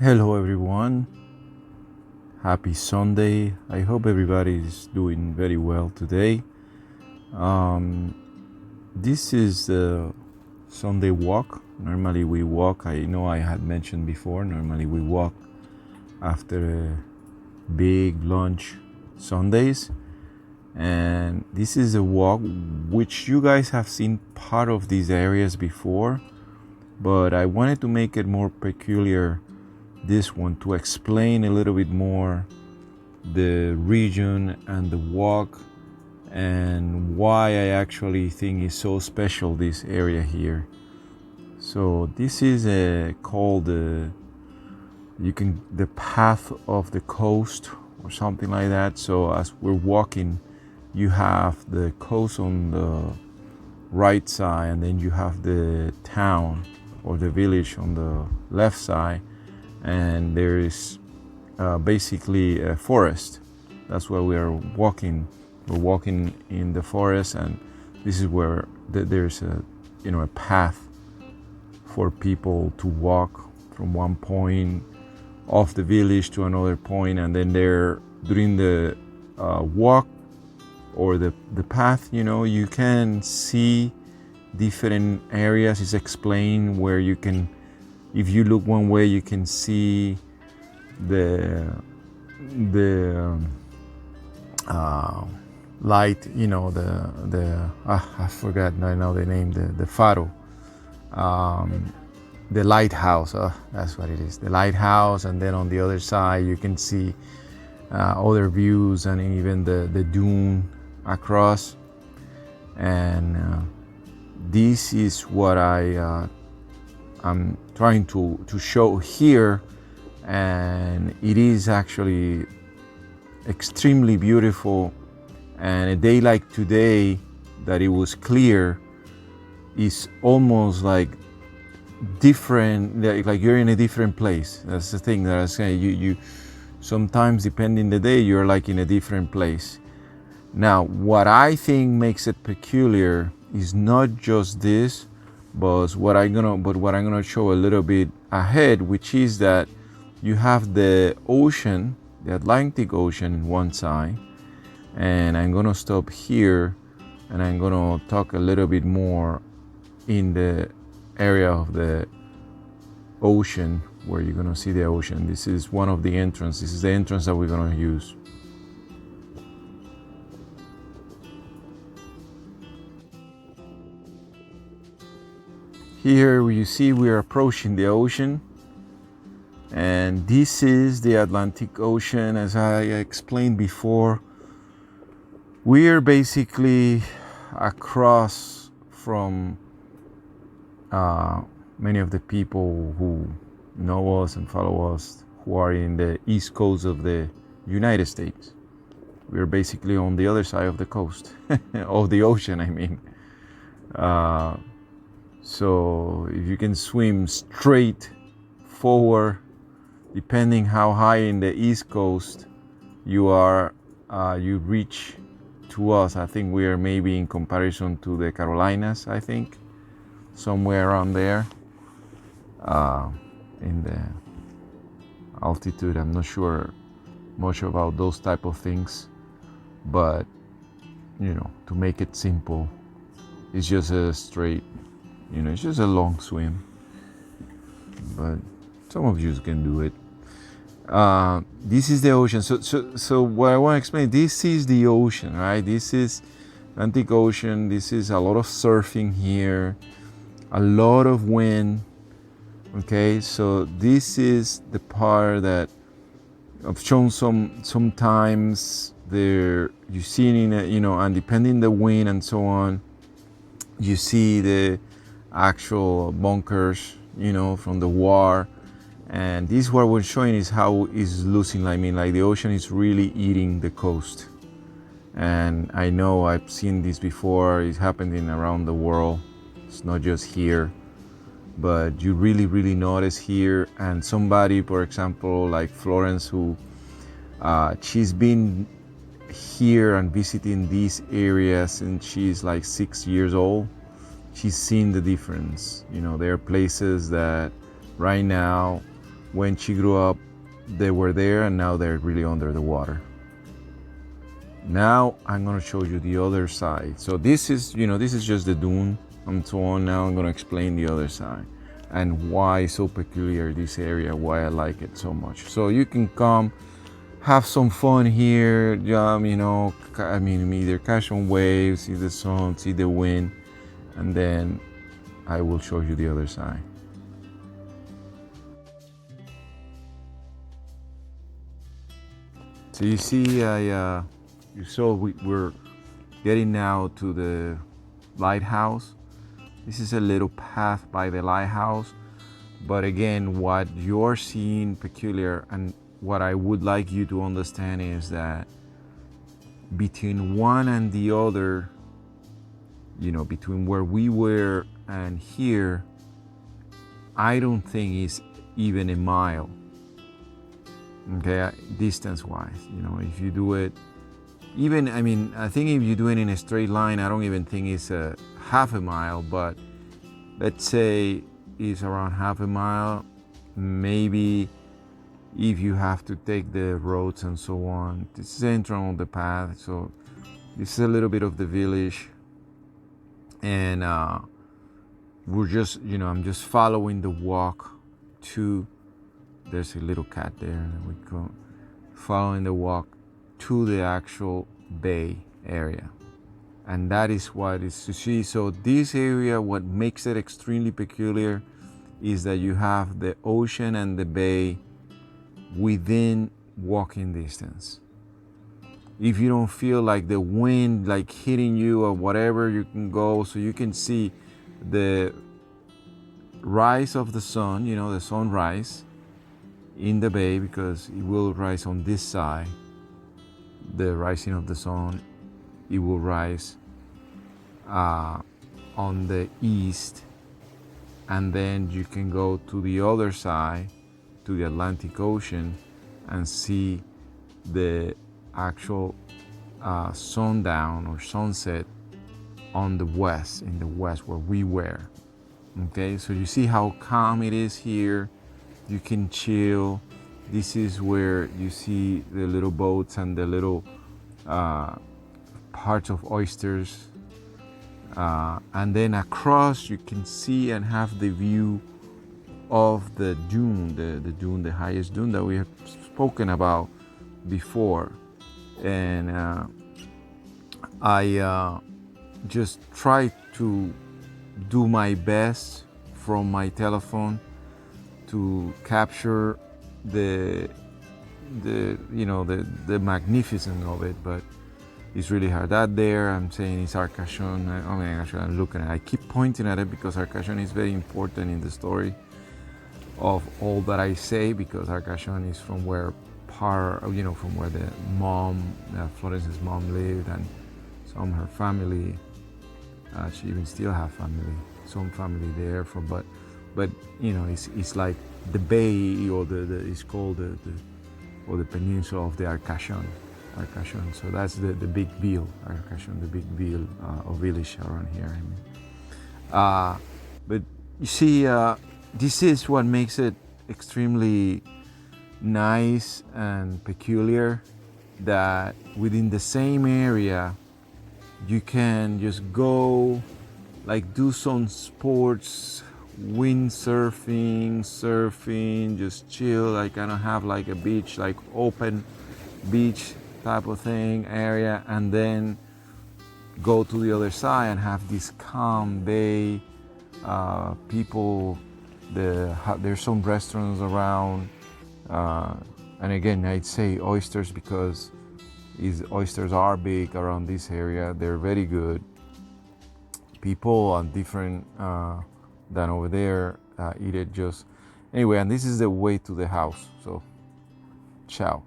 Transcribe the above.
Hello everyone, happy Sunday. I hope everybody is doing very well today. This is the Sunday walk. Normally we walk, I know I had mentioned before, normally we walk after a big lunch Sundays. And this is a walk which you guys have seen part of these areas before, but I wanted to make it more peculiar, this one, to explain a little bit more the region and the walk and why I actually think is so special, this area here. So this is called the path of the coast or something like that. So as we're walking, you have the coast on the right side, and then you have the town or the village on the left side, and there is basically a forest. That's where we are walking. We're walking in the forest, and this is where there's a path for people to walk from one point of the village to another point, and then there during the walk or the path, you can see different areas. It's explained where you can, if you look one way, you can see the light, I forgot now the name, the faro, the lighthouse. That's what it is, the lighthouse. And then on the other side you can see other views, and even the dune across. And this is what I'm trying to show here, and it is actually extremely beautiful. And a day like today, that it was clear, is almost like different, like you're in a different place. That's the thing that I was saying. You sometimes, depending the day, you're like in a different place. Now, what I think makes it peculiar is not just this, but what I'm gonna show a little bit ahead, which is that you have the ocean, the Atlantic Ocean, in one side, and I'm gonna stop here, and I'm gonna talk a little bit more in the area of the ocean, where you're gonna see the ocean. This is one of the entrances. This is the entrance that we're gonna use. Here you see we are approaching the ocean, and this is the Atlantic Ocean. As I explained before, we are basically across from many of the people who know us and follow us, who are in the east coast of the United States. We're basically on the other side of the coast, of the ocean, I mean. So if you can swim straight forward, depending how high in the east coast you are, you reach to us. I think we are maybe, in comparison to the Carolinas, I think somewhere around there in the altitude. I'm not sure much about those type of things, but to make it simple, it's just a straight, it's just a long swim, but some of you can do it. This is the ocean. So what I want to explain, this is the ocean, right? This is Atlantic Ocean. This is a lot of surfing here, a lot of wind. Okay, so this is the part that I've shown sometimes there. You see in and depending the wind and so on, you see the actual bunkers, from the war. And this, what we're showing, is how it's losing. I mean, like the ocean is really eating the coast. And I know I've seen this before. It's happening around the world. It's not just here, but you really notice here. And somebody, for example, like Florence, who she's been here and visiting these areas since she's like 6 years old. She's seen the difference. There are places that right now when she grew up, they were there, and now they're really under the water. Now I'm going to show you the other side. So this is just the dune and so on. Now I'm going to explain the other side and why it's so peculiar, this area, why I like it so much. So you can come, have some fun here, either catch some waves, see the sun, see the wind, and then I will show you the other side. So you see, we're getting now to the lighthouse. This is a little path by the lighthouse, but again, what you're seeing peculiar, and what I would like you to understand, is that between one and the other, between where we were and here, I don't think it's even a mile. Okay, distance wise, if you do it, I think if you do it in a straight line, I don't even think it's a half a mile, but let's say it's around half a mile. Maybe if you have to take the roads and so on, this is the entrance of the path. So this is a little bit of the village, and we're just, I'm just following the walk to, there's a little cat there, and we go following the walk to the actual bay area, and that is what is to see. So this area, what makes it extremely peculiar is that you have the ocean and the bay within walking distance. If you don't feel like the wind like hitting you or whatever, you can go, so you can see the rise of the sun, the sunrise in the bay, because it will rise on this side. The rising of the sun, it will rise on the east, and then you can go to the other side, to the Atlantic Ocean, and see the actual sundown or sunset on the west, in the west where we were. Okay, so you see how calm it is here. You can chill. This is where you see the little boats and the little parts of oysters. And then across you can see and have the view of the dune, the highest dune that we have spoken about before. And I just try to do my best from my telephone to capture the magnificence of it, but it's really hard. That there, I'm saying, is Arcachon. Actually, I'm looking at it. I keep pointing at it because Arcachon is very important in the story of all that I say, because Arcachon is from where from where the mom, Florence's mom, lived, and some of her family. She even still have some family there. But it's like the bay, or it's called the peninsula of the Arcachon. So that's the big ville, Arcachon, the big ville or village around here. But you see, this is what makes it extremely nice and peculiar, that within the same area you can just go, like, do some sports, windsurfing, just chill, like kind of have like a beach, like open beach type of thing area, and then go to the other side and have this calm bay. People, there's some restaurants around, and again, I'd say oysters, because oysters are big around this area. They're very good. People are different than over there, eat it just anyway. And this is the way to the house. So ciao.